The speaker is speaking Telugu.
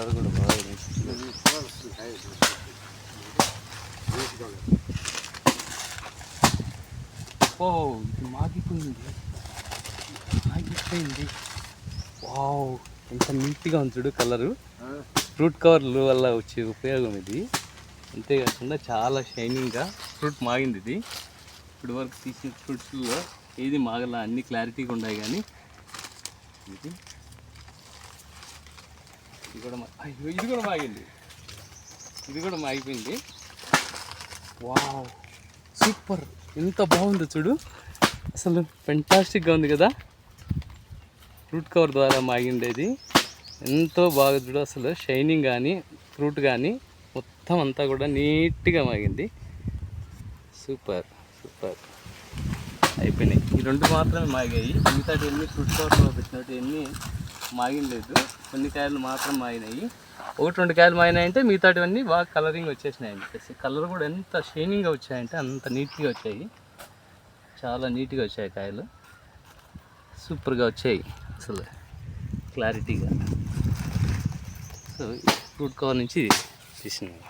కలర్ కూడా బాగా ఓ ఇది మాగిపోయింది. వావ్, ఎంత నీట్గా ఉంది చూడు కలరు. ఫ్రూట్ కవర్లు వల్ల వచ్చే ఉపయోగం ఇది. అంతేకాకుండా చాలా షైనింగ్గా ఫ్రూట్ మాగింది ఇది. ఇప్పుడు వరకు తీసిన ఫ్రూట్స్లో ఏది మాగల, అన్ని క్లారిటీగా ఉన్నాయి. కానీ ఇది ఇది కూడా మాగింది. ఇది కూడా మాగిపోయింది. వావ్, సూపర్, ఎంత బాగుందో చూడు. అసలు ఫెంటాస్టిక్గా ఉంది కదా. ఫ్రూట్ కవర్ ద్వారా మాగిండేది ఎంతో బాగా చూడు. అసలు షైనింగ్ కానీ ఫ్రూట్ కానీ మొత్తం అంతా కూడా నీట్గా మాగింది. సూపర్ సూపర్ అయిపోయినాయి. ఈ రెండు మాత్రమే మాగాయి. మిగతాటి ఎన్ని ఫ్రూట్ కవర్లో పెట్టినట్టు ఎన్ని మాగిండలేదు. కొన్ని కాయలు మాత్రం మాగినాయి. ఒకటి రెండు కాయలు మాగినాయంటే మిగతాటివన్నీ బాగా కలరింగ్ వచ్చేసినాయి. అనిపిస్తుంది. కలర్ కూడా ఎంత షైనింగ్గా వచ్చాయంటే అంత నీట్గా వచ్చాయి. చాలా నీట్గా వచ్చాయి కాయలు. సూపర్గా వచ్చాయి అసలు క్లారిటీగా. సో ఫ్రూట్ కవర్ నుంచి తీసినాయి.